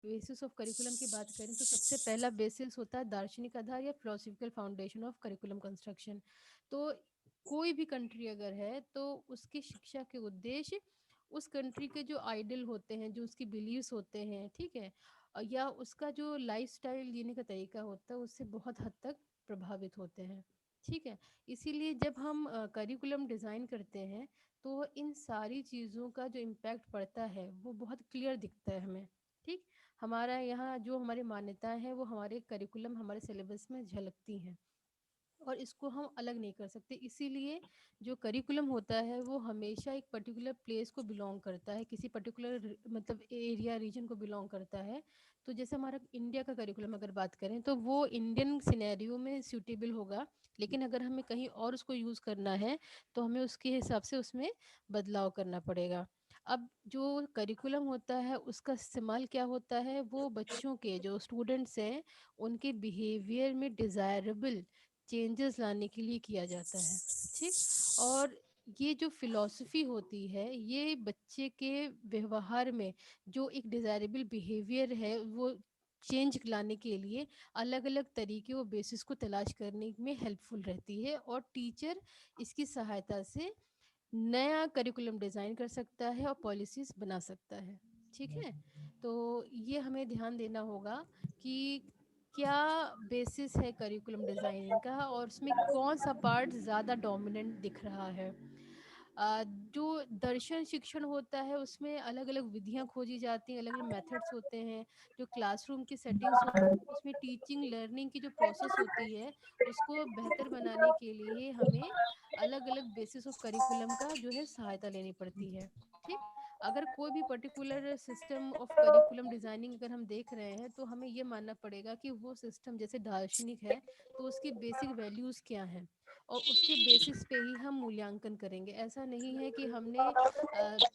Basis of curriculum की बात करें तो सबसे पहला बेसिस होता है दार्शनिक आधार या philosophical foundation of curriculum construction. तो कोई भी कंट्री अगर है तो उसकी शिक्षा के उद्देश्य उस कंट्री के जो आइडल होते हैं, जो उसकी बिलीव्स होते हैं, ठीक है, या उसका जो लाइफस्टाइल जीने का तरीका होता है उससे बहुत हद तक प्रभावित होते हैं। ठीक है, इसीलिए जब हम करिकुलम डिज़ाइन करते हैं तो इन सारी चीज़ों का जो इम्पैक्ट पड़ता है वो बहुत क्लियर दिखता है हमें। ठीक, हमारा यहाँ जो हमारी मान्यताएं हैं वो हमारे करिकुलम, हमारे सिलेबस में झलकती हैं और इसको हम अलग नहीं कर सकते। इसीलिए जो करिकुलम होता है वो हमेशा एक पर्टिकुलर प्लेस को बिलोंग करता है, किसी पर्टिकुलर मतलब एरिया रीजन को बिलोंग करता है। तो जैसे हमारा इंडिया का करिकुलम अगर बात करें तो वो इंडियन सिनेरियो में सूटेबल होगा, लेकिन अगर हमें कहीं और उसको यूज़ करना है तो हमें उसके हिसाब से उसमें बदलाव करना पड़ेगा। अब जो करिकुलम होता है उसका इस्तेमाल क्या होता है, वो बच्चों के जो स्टूडेंट्स हैं उनके बिहेवियर में डिज़ायरेबल चेंजेस लाने के लिए किया जाता है। ठीक, और ये जो फिलॉसफी होती है ये बच्चे के व्यवहार में जो एक डिज़ायरेबल बिहेवियर है वो चेंज लाने के लिए अलग अलग तरीके और बेसिस को तलाश करने में हेल्पफुल रहती है, और टीचर इसकी सहायता से नया करिकुलम डिज़ाइन कर सकता है और पॉलिसीज़ बना सकता है। ठीक है? तो ये हमें ध्यान देना होगा कि क्या बेसिस है करिकुलम डिज़ाइनिंग का और उसमें कौन-सा पार्ट ज़्यादा डोमिनेंट दिख रहा है। जो दर्शन शिक्षण होता है उसमें अलग-अलग विधियाँ खोजी जाती हैं, अलग-अलग मेथड्स होते हैं। जो क्लासरूम की सेटिंग्स होती है उसमें टीचिंग लर्निंग की जो प्रोसेस होती है उसको बेहतर बनाने के लिए हमें अलग-अलग बेसिस ऑफ करिकुलम का जो है सहायता लेनी पड़ती है। ठीक? अगर कोई भी particular system of curriculum designing अगर हम देख रहे हैं तो हमें ये मानना पड़ेगा कि वो सिस्टम जैसे दार्शनिक है तो उसकी बेसिक वैल्यूज़ क्या हैं और उसके बेसिस पे ही हम मूल्यांकन करेंगे। ऐसा नहीं है कि हमने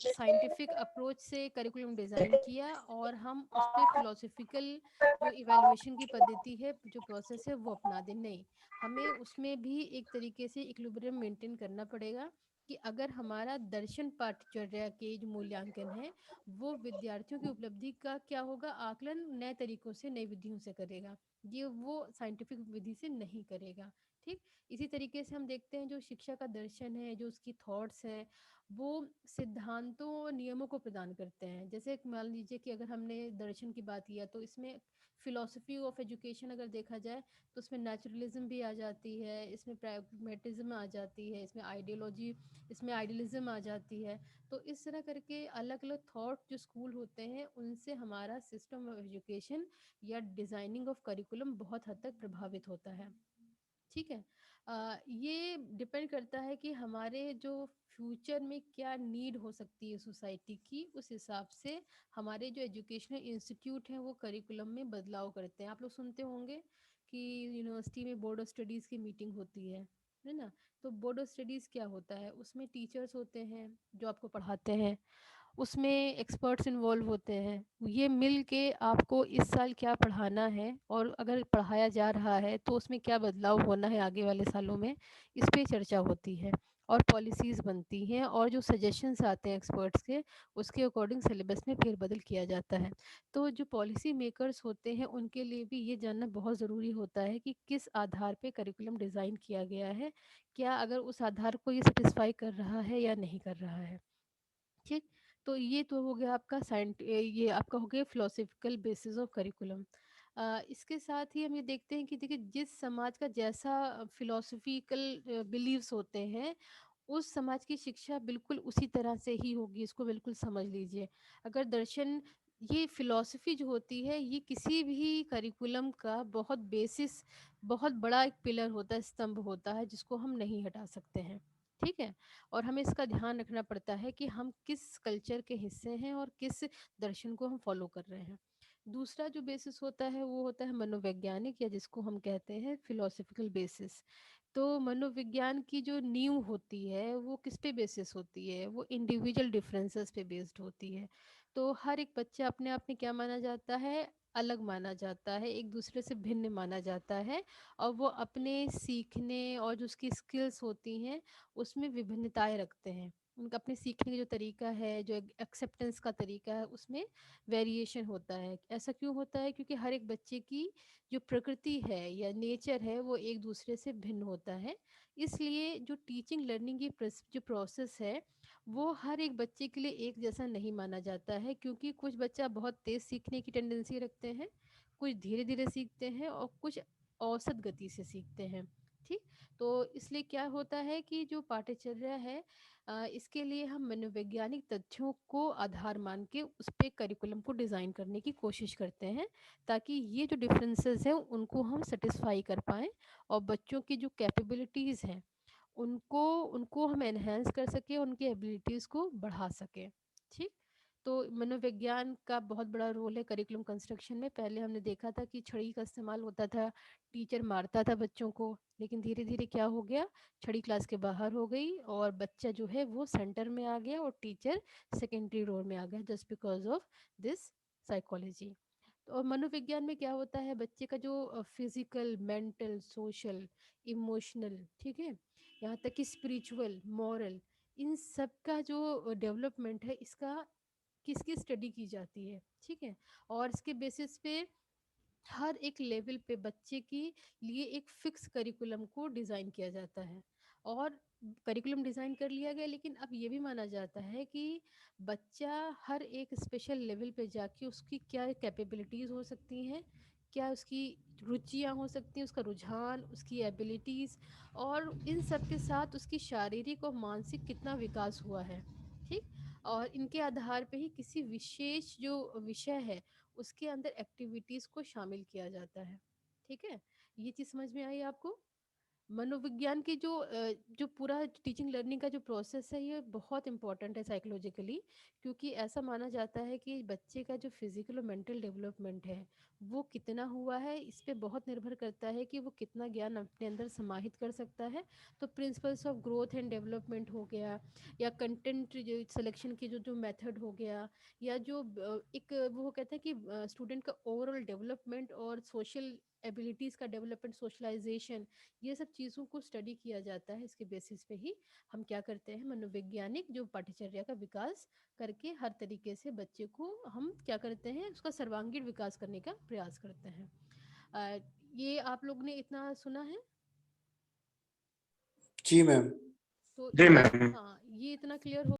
साइंटिफिक अप्रोच से करिकुलम डिज़ाइन किया और हम उस पे फिलोसॉफिकल जो इवैल्यूएशन की पद्धति है, जो प्रोसेस है वो अपना दें। नहीं, हमें उसमें भी एक तरीके से इक्विलिब्रियम मेंटेन करना पड़ेगा कि अगर हमारा दर्शन पाठचर्या के जो मूल्यांकन है वो विद्यार्थियों की उपलब्धि का क्या होगा, आकलन नए तरीकों से, नई विधियों से करेगा, ये वो साइंटिफिक विधि से नहीं करेगा। ठीक, इसी तरीके से हम देखते हैं जो शिक्षा का दर्शन है, जो उसकी थॉट्स हैं, वो सिद्धांतों और नियमों को प्रदान करते हैं। जैसे मान लीजिए कि अगर हमने दर्शन की बात किया तो इसमें फिलॉसफी ऑफ एजुकेशन अगर देखा जाए तो उसमें नेचुरलिज्म भी आ जाती है, इसमें प्रैग्मेटिज्म आ जाती है, इसमें आइडियोलॉजी, इसमें आइडियलिज्म आ जाती है। तो इस तरह करके अलग अलग थॉट जो स्कूल होते हैं उनसे हमारा सिस्टम ऑफ एजुकेशन या डिज़ाइनिंग ऑफ करिकुलम बहुत हद तक प्रभावित होता है। ठीक है, ये डिपेंड करता है कि हमारे जो फ्यूचर में क्या नीड हो सकती है सोसाइटी की, उस हिसाब से हमारे जो एजुकेशनल इंस्टीट्यूट हैं वो करिकुलम में बदलाव करते हैं। आप लोग सुनते होंगे कि यूनिवर्सिटी में बोर्ड ऑफ स्टडीज़ की मीटिंग होती है ना? तो बोर्ड ऑफ स्टडीज़ क्या होता है, उसमें टीचर्स होते हैं जो आपको पढ़ाते हैं, उसमें एक्सपर्ट्स इन्वॉल्व होते हैं, ये मिल के आपको इस साल क्या पढ़ाना है और अगर पढ़ाया जा रहा है तो उसमें क्या बदलाव होना है आगे वाले सालों में, इस पे चर्चा होती है और पॉलिसीज़ बनती हैं और जो सजेशंस आते हैं एक्सपर्ट्स के उसके अकॉर्डिंग सिलेबस में फेरबदल किया जाता है। तो जो पॉलिसी मेकर्स होते हैं उनके लिए भी ये जानना बहुत ज़रूरी होता है कि किस आधार पे करिकुलम डिज़ाइन किया गया है, क्या अगर उस आधार को ये सेटिस्फाई कर रहा है या नहीं कर रहा है। ठीक, तो ये तो हो गया आपका ये आपका हो गया फिलोसफिकल बेसिस ऑफ करिकुलम। इसके साथ ही हम ये देखते हैं कि देखिए जिस समाज का जैसा फिलोसफिकल बिलीव्स होते हैं उस समाज की शिक्षा बिल्कुल उसी तरह से ही होगी, इसको बिल्कुल समझ लीजिए। अगर दर्शन, ये फिलॉसफी जो होती है ये किसी भी करिकुलम का बहुत बेसिस, बहुत बड़ा एक पिलर होता है, स्तंभ होता है जिसको हम नहीं हटा सकते हैं। ठीक है, और हमें इसका ध्यान रखना पड़ता है कि हम किस कल्चर के हिस्से हैं और किस दर्शन को हम फॉलो कर रहे हैं। दूसरा जो बेसिस होता है वो होता है मनोवैज्ञानिक, या जिसको हम कहते हैं फिलोसफिकल बेसिस। तो मनोविज्ञान की जो नींव होती है वो किस पे बेसिस होती है, वो इंडिविजुअल डिफरेंसेस पे बेस्ड होती है। तो हर एक बच्चा अपने आप में क्या माना जाता है, अलग माना जाता है, एक दूसरे से भिन्न माना जाता है, और वो अपने सीखने और जो उसकी स्किल्स होती हैं उसमें विभिन्नताएं रखते हैं। उनका अपने सीखने का जो तरीका है, जो एक्सेप्टेंस का तरीका है, उसमें वेरिएशन होता है। ऐसा क्यों होता है? क्योंकि हर एक बच्चे की जो प्रकृति है या नेचर है वो एक दूसरे से भिन्न होता है। इसलिए जो टीचिंग लर्निंग की जो प्रोसेस है वो हर एक बच्चे के लिए एक जैसा नहीं माना जाता है, क्योंकि कुछ बच्चा बहुत तेज़ सीखने की टेंडेंसी रखते हैं, कुछ धीरे धीरे सीखते हैं और कुछ औसत गति से सीखते हैं। ठीक। तो इसलिए क्या होता है कि जो पाठ्यचर्या है, इसके लिए हम मनोवैज्ञानिक तथ्यों को आधार मान के उस पे करिकुलम को डिज़ाइन करने की कोशिश करते हैं, ताकि ये जो डिफरेंसेस हैं उनको हम सेटिस्फाई कर पाएँ और बच्चों की जो कैपेबिलिटीज़ हैं उनको उनको हम एनहांस कर सकें, उनकी एबिलिटीज़ को बढ़ा सकें। ठीक। तो मनोविज्ञान का बहुत बड़ा रोल है करिकुलम कंस्ट्रक्शन में। पहले हमने देखा था कि छड़ी का इस्तेमाल होता था, टीचर मारता था बच्चों को, लेकिन धीरे धीरे क्या हो गया, छड़ी क्लास के बाहर हो गई और बच्चा जो है वो सेंटर में आ गया और टीचर सेकेंडरी रोल में आ गया, just because of this psychology. और मनोविज्ञान में क्या होता है, बच्चे का जो फिजिकल, मेंटल, सोशल, इमोशनल, ठीक है, यहाँ तक कि स्पिरिचुअल, मॉरल, इन सब का जो डेवलपमेंट है इसका किसकी स्टडी की जाती है। ठीक है। और इसके बेसिस पे हर एक लेवल पे बच्चे के लिए एक फिक्स करिकुलम को डिज़ाइन किया जाता है। और करिकुलम डिज़ाइन कर लिया गया, लेकिन अब ये भी माना जाता है कि बच्चा हर एक स्पेशल लेवल पे जाके उसकी क्या कैपेबिलिटीज़ हो सकती हैं, क्या उसकी रुचियाँ हो सकती हैं, उसका रुझान, उसकी एबिलिटीज़, और इन सब के साथ उसकी शारीरिक और मानसिक कितना विकास हुआ है। ठीक। और इनके आधार पे ही किसी विशेष जो विषय है उसके अंदर एक्टिविटीज़ को शामिल किया जाता है। ठीक है। ये चीज़ समझ में आई आपको? मनोविज्ञान की जो पूरा टीचिंग लर्निंग का जो प्रोसेस है ये बहुत इंपॉर्टेंट है साइकोलॉजिकली, क्योंकि ऐसा माना जाता है कि बच्चे का जो फिजिकल और मेंटल डेवलपमेंट है वो कितना हुआ है, इस पे बहुत निर्भर करता है कि वो कितना ज्ञान अपने अंदर समाहित कर सकता है। तो principles of growth and development हो गया, या कंटेंट जो सिलेक्शन की जो जो मेथड हो गया, या जो एक वो कहते हैं कि स्टूडेंट का ओवरऑल डेवलपमेंट और सोशल एबिलिटीज़ का डेवलपमेंट, सोशलाइजेशन, ये सब चीज़ों को स्टडी किया जाता है। इसके बेसिस पे ही हम क्या करते हैं, मनोवैज्ञानिक जो पाठ्यचर्या का विकास करके हर तरीके से बच्चे को हम क्या करते हैं, उसका सर्वांगीण विकास करने का प्रयास करते हैं। अ, ये आप लोग ने इतना सुना है? जी मैम। तो जी मैम। हाँ, ये इतना क्लियर हो